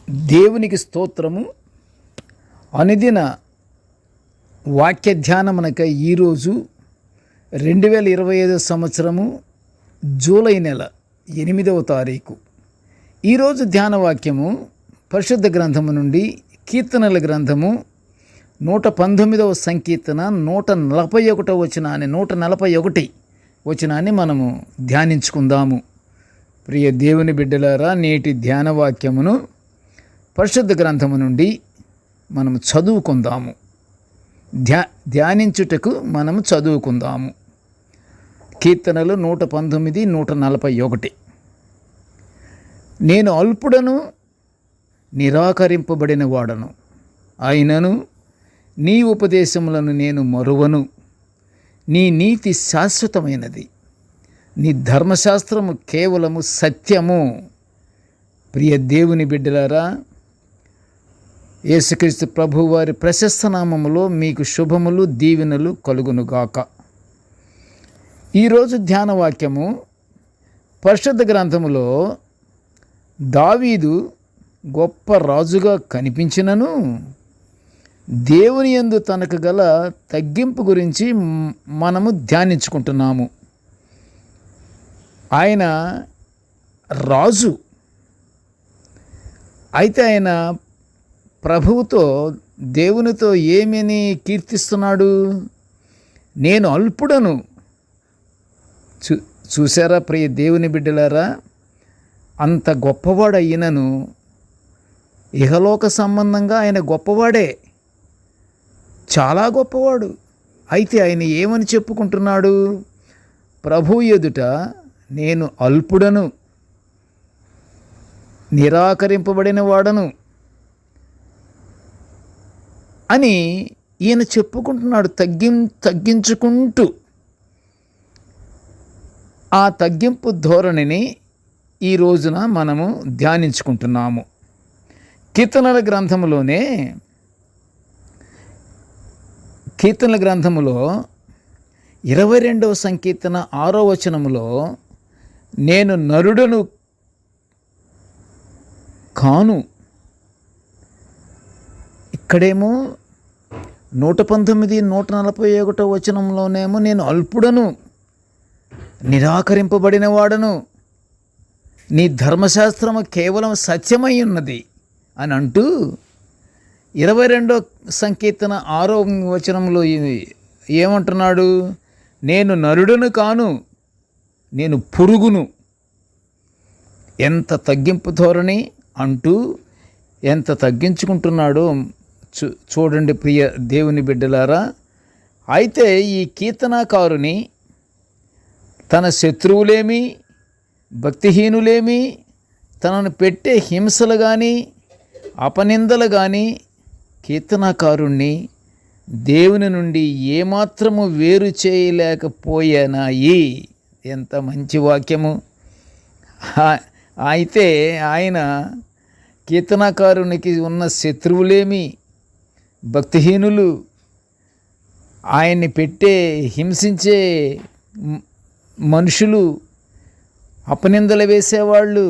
దేవునికి స్తోత్రము. అనుదిన వాక్య ధ్యానమునకై ఈరోజు 2025 సంవత్సరము జూలై నెల 8వ తారీఖు. ఈరోజు ధ్యాన వాక్యము పరిశుద్ధ గ్రంథము నుండి కీర్తనల గ్రంథము 119వ సంకీర్తన 141వ వచనాన్ని 141 వచనాన్ని మనము ధ్యానించుకుందాము. ప్రియ దేవుని బిడ్డలారా, నేటి ధ్యాన వాక్యమును పరిశుద్ధ గ్రంథము నుండి మనము చదువుకుందాము. ధ్యానించుటకు మనము చదువుకుందాము. కీర్తనలు 119, 141. నేను అల్పుడను, నిరాకరింపబడిన వాడను, అయినను నీ ఉపదేశములను నేను మరువను. నీ నీతి శాశ్వతమైనది, నీ ధర్మశాస్త్రము కేవలము సత్యము. ప్రియ దేవుని బిడ్డలారా, యేసుక్రీస్తు ప్రభు వారి ప్రశస్త నామములో మీకు శుభములు, దీవెనలు కలుగునుగాక. ఈరోజు ధ్యాన వాక్యము పరిశుద్ధ గ్రంథములో దావీదు గొప్ప రాజుగా కనిపించినను దేవుని యందు తనకు గల తగ్గింపు గురించి మనము ధ్యానించుకుంటున్నాము. ఆయన రాజు అయితే ఆయన ప్రభువుతో, దేవునితో ఏమని కీర్తిస్తున్నాడు? నేను అల్పుడను. చూసారా ప్రియ దేవుని బిడ్డలారా, అంత గొప్పవాడు అయినను ఇహలోక సంబంధంగా ఆయన గొప్పవాడే, చాలా గొప్పవాడు. అయితే ఆయన ఏమని చెప్పుకుంటున్నాడు? ప్రభు ఎదుట నేను అల్పుడను, నిరాకరింపబడిన వాడను అని ఈయన చెప్పుకుంటున్నాడు. తగ్గించుకుంటూ ఆ తగ్గింపు ధోరణిని ఈ రోజున మనము ధ్యానించుకుంటున్నాము. కీర్తనల గ్రంథములోనే, కీర్తనల గ్రంథములో 22వ సంకీర్తన 6వ వచనములో నేను నరుడను కాను. ఇక్కడేమో 119, 141 వచనంలోనేమో నేను అల్పుడను, నిరాకరింపబడిన వాడను, నీ ధర్మశాస్త్రము కేవలం సత్యమై ఉన్నది అని అంటూ 22వ సంకీర్తన 6వ వచనంలో ఏమంటున్నాడు? నేను నరుడను కాను, నేను పురుగును. ఎంత తగ్గింపు ధోరణి అంటూ ఎంత తగ్గించుకుంటున్నాడో చూడండి ప్రియ దేవుని బిడ్డలారా. అయితే ఈ కీర్తనాకారుని తన శత్రువులేమి, భక్తిహీనులేమి, తనను పెట్టే హింసలు కానీ అపనిందలు కానీ కీర్తనాకారుణ్ణి దేవుని నుండి ఏమాత్రము వేరు చేయలేకపోయానాయి. ఎంత మంచి వాక్యము! అయితే ఆయన కీర్తనాకారునికి ఉన్న శత్రువులేమి, భక్తిహీనులు, ఆయన్ని పెట్టే హింసించే మనుషులు, అపనిందలు వేసేవాళ్ళు,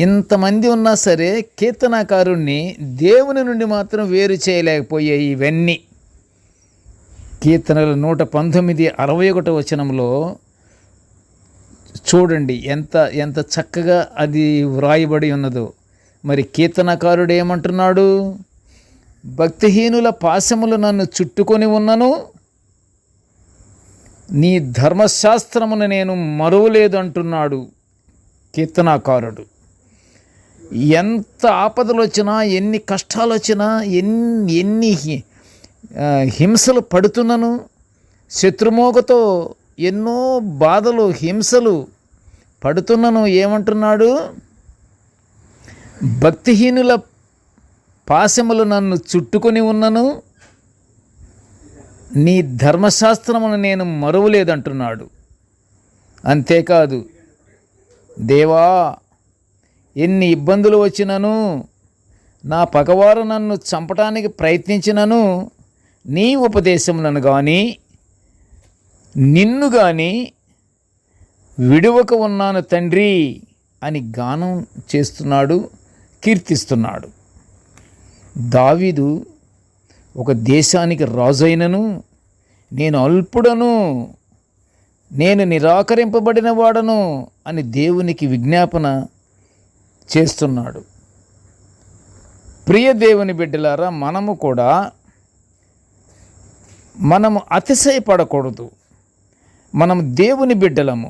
ఇంతమంది ఉన్నా సరే కీర్తనాకారుణ్ణి దేవుని నుండి మాత్రం వేరు చేయలేకపోయాయి ఇవన్నీ. కీర్తనలు 119, 61 వచనంలో చూడండి ఎంత చక్కగా అది వ్రాయబడి ఉన్నదో. మరి కీర్తనకారుడు ఏమంటున్నాడు? భక్తిహీనుల పాశములు నన్ను చుట్టుకొని ఉన్నను, నీ ధర్మశాస్త్రమును నేను మరువలేదు అంటున్నాడు కీర్తనాకారుడు. ఎంత ఆపదలు వచ్చినా, ఎన్ని కష్టాలు వచ్చినా, ఎన్ని హింసలు పడుతున్నను, శత్రుమోగతో ఎన్నో బాధలు, హింసలు పడుతున్నను, ఏమంటున్నాడు? భక్తిహీనుల పాశములు నన్ను చుట్టుకొని ఉన్నను, నీ ధర్మశాస్త్రమును నేను మరువలేదంటున్నాడు. అంతేకాదు, దేవా ఎన్ని ఇబ్బందులు వచ్చినను, నా పగవారు నన్ను చంపటానికి ప్రయత్నించినను, నీ ఉపదేశములను కానీ నిన్ను కానీ విడువక ఉన్నాను తండ్రి అని గానం చేస్తున్నాడు కీర్తిస్తున్నాడు. దావీదు ఒక దేశానికి రాజైనను, నేను అల్పుడను, నేను నిరాకరింపబడిన వాడను అని దేవునికి విజ్ఞాపన చేస్తున్నాడు. ప్రియ దేవుని బిడ్డలారా, మనము అతిశయపడకూడదు. మనం దేవుని బిడ్డలము.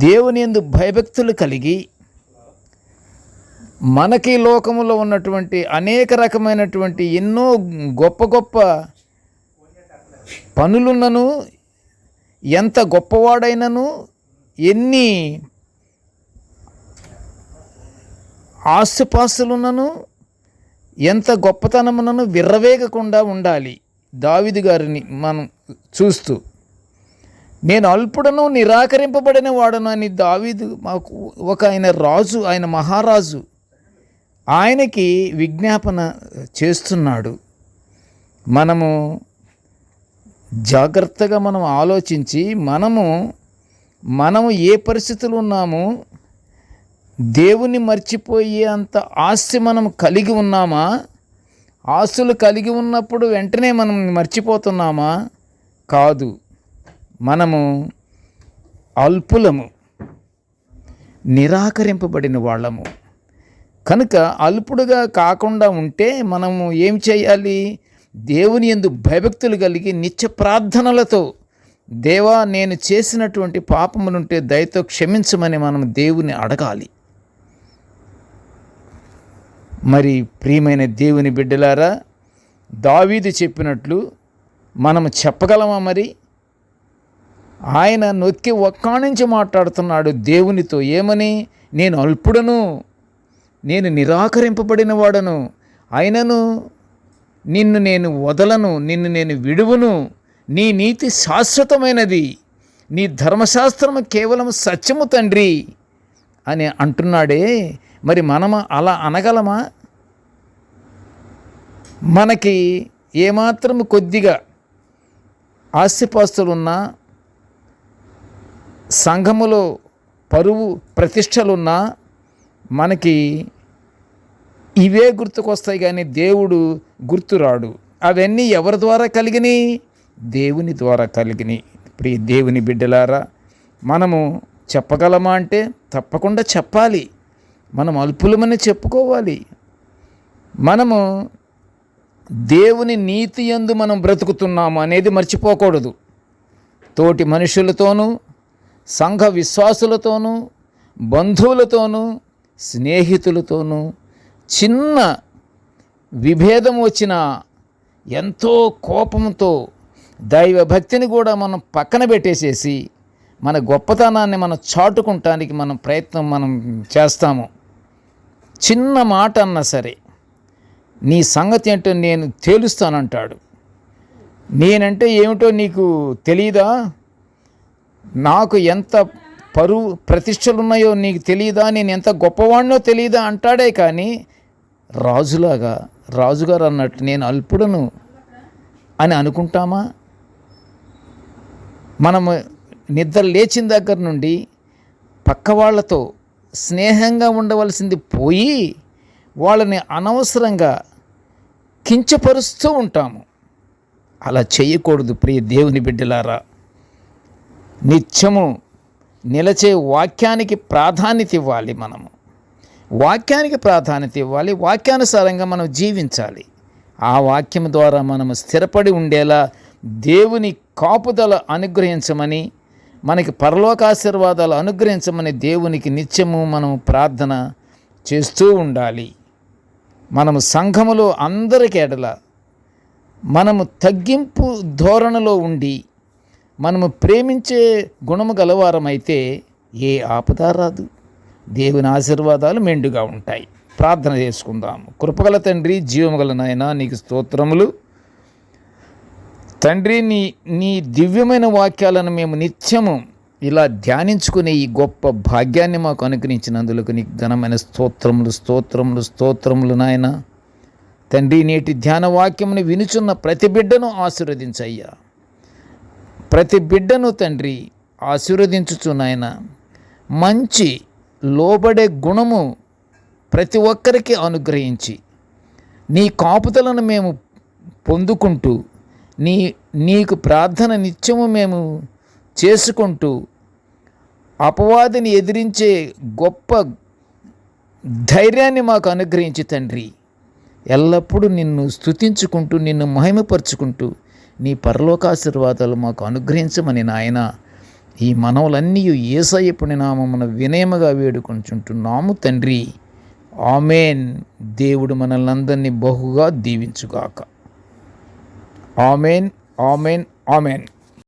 దేవుని యందు భయభక్తులు కలిగి మనకి లోకములో ఉన్నటువంటి అనేక రకమైనటువంటి ఎన్నో గొప్ప గొప్ప పనులున్నను, ఎంత గొప్పవాడైనను, ఎన్ని ఆస్తిపాస్తులున్నను, ఎంత గొప్పతనమునను విర్రవేగకుండా ఉండాలి. దావీదు గారిని మనం చూస్తూ, నేను అల్పుడను, నిరాకరింపబడిన వాడను అని దావీదు మాకు ఆయన రాజు, ఆయన మహారాజు, ఆయనకి విజ్ఞాపన చేస్తున్నాడు. మనము జాగ్రత్తగా మనం ఆలోచించి మనము ఏ పరిస్థితులు ఉన్నాము, దేవుని మర్చిపోయే అంత ఆస్తి మనం కలిగి ఉన్నామా? ఆస్తులు కలిగి ఉన్నప్పుడు వెంటనే మనం మర్చిపోతున్నామా? కాదు. మనము అల్పులము, నిరాకరింపబడిన వాళ్ళము. కనుక అల్పుడుగా కాకుండా ఉంటే మనము ఏం చేయాలి? దేవుని యందు భయభక్తులు కలిగి నిత్య ప్రార్థనలతో, దేవా నేను చేసినటువంటి పాపములుంటే దయతో క్షమించమని మనం దేవుని అడగాలి. మరి ప్రియమైన దేవుని బిడ్డలారా, దావీదు చెప్పినట్లు మనం చెప్పగలమా? మరి ఆయన నొక్కి ఒక్కాణించి మాట్లాడుతున్నాడు దేవునితో. ఏమని? నేను అల్పుడను, నేను నిరాకరింపబడిన వాడను, అయినను నిన్ను నేను వదలను, నిన్ను నేను విడువను, నీ నీతి శాశ్వతమైనది, నీ ధర్మశాస్త్రము కేవలం సత్యము తండ్రి అని అంటున్నాడే. మరి మనము అలా అనగలమా? మనకి ఏమాత్రం కొద్దిగా ఆస్తిపాస్తులున్నా, సంఘములో పరువు ప్రతిష్టలున్నా మనకి ఇవే గుర్తుకొస్తాయి, కానీ దేవుడు గుర్తురాడు. అవన్నీ ఎవరి ద్వారా కలిగినాయి? దేవుని ద్వారా కలిగినాయి. ప్రియ దేవుని బిడ్డలారా, మనము చెప్పగలమా అంటే తప్పకుండా చెప్పాలి. మనం అల్పులమని చెప్పుకోవాలి. మనము దేవుని నీతి యందు మనం బ్రతుకుతున్నాము అనేది మర్చిపోకూడదు. తోటి మనుషులతోనూ, సంఘ విశ్వాసులతోనూ, బంధువులతోనూ, స్నేహితులతోనూ చిన్న విభేదం వచ్చినా ఎంతో కోపంతో దైవభక్తిని కూడా మనం పక్కన పెట్టేసేసి మన గొప్పతనాన్ని మనం చాటుకుంటానికి మనం చేస్తాము. చిన్న మాట అన్నా సరే, నీ సంగతి ఏంటో నేను తేలుస్తానంటాడు. నేనంటే ఏమిటో నీకు తెలీదా? నాకు ఎంత పరువు ప్రతిష్టలున్నాయో నీకు తెలియదా? నేను ఎంత గొప్పవాడినో తెలియదా అంటాడే. కానీ రాజుగారు అన్నట్టు నేను అల్పుడను అని అనుకుంటామా? మనము నిద్ర లేచిన దగ్గర నుండి పక్క వాళ్ళతో స్నేహంగా ఉండవలసింది పోయి వాళ్ళని అనవసరంగా కించపరుస్తూ ఉంటాము. అలా చేయకూడదు. ప్రియ దేవుని బిడ్డలారా, నిత్యము నిలచే వాక్యానికి ప్రాధాన్యత ఇవ్వాలి. మనము వాక్యానికి ప్రాధాన్యత ఇవ్వాలి. వాక్యానుసారంగా మనం జీవించాలి. ఆ వాక్యం ద్వారా మనము స్థిరపడి ఉండేలా దేవుని కాపుదల అనుగ్రహించమని, మనకి పరలోకాశీర్వాదాలు అనుగ్రహించమని దేవునికి నిత్యము మనం ప్రార్థన చేస్తూ ఉండాలి. మనము సంఘములో అందరికి ఎడల మనము తగ్గింపు ధోరణిలో ఉండి మనము ప్రేమించే గుణము గలవారమైతే ఏ ఆపద రాదు. దేవుని ఆశీర్వాదాలు మెండుగా ఉంటాయి. ప్రార్థన చేసుకుందాము. కృపగల తండ్రి, జీవముగల నాయన, నీకు స్తోత్రములు తండ్రి. నీ దివ్యమైన వాక్యాలను మేము నిత్యము ఇలా ధ్యానించుకునే ఈ గొప్ప భాగ్యాన్ని మాకు అనుగ్రహించినందులకు నీకు ఘనమైన స్తోత్రములు నాయన. తండ్రి, నేటి ధ్యాన వాక్యమును వినుచున్న ప్రతి బిడ్డను ఆశీర్వదించయ్యా. ప్రతి బిడ్డను తండ్రి ఆశీర్వదించుచు నాయన. మంచి లోబడే గుణము ప్రతి ఒక్కరికి అనుగ్రహించి నీ కాపుదలను మేము పొందుకుంటూ నీకు ప్రార్థన నిత్యము మేము చేసుకుంటూ అపవాదిని ఎదిరించే గొప్ప ధైర్యాన్ని మాకు అనుగ్రహించి తండ్రి, ఎల్లప్పుడూ నిన్ను స్తుతించుకుంటూ నిన్ను మహిమపరుచుకుంటూ నీ పరలోకాశీర్వాదాలు మాకు అనుగ్రహించమని నాయన ఈ మనవులన్నీ యేసయ్య పుణ్యనామమున వినయముగా వేడుకొంచుంటున్నాము తండ్రి. ఆమేన్. దేవుడు మనల్ని అందరినీ బహుగా దీవించుగాక. ఆమేన్, ఆమేన్, ఆమేన్.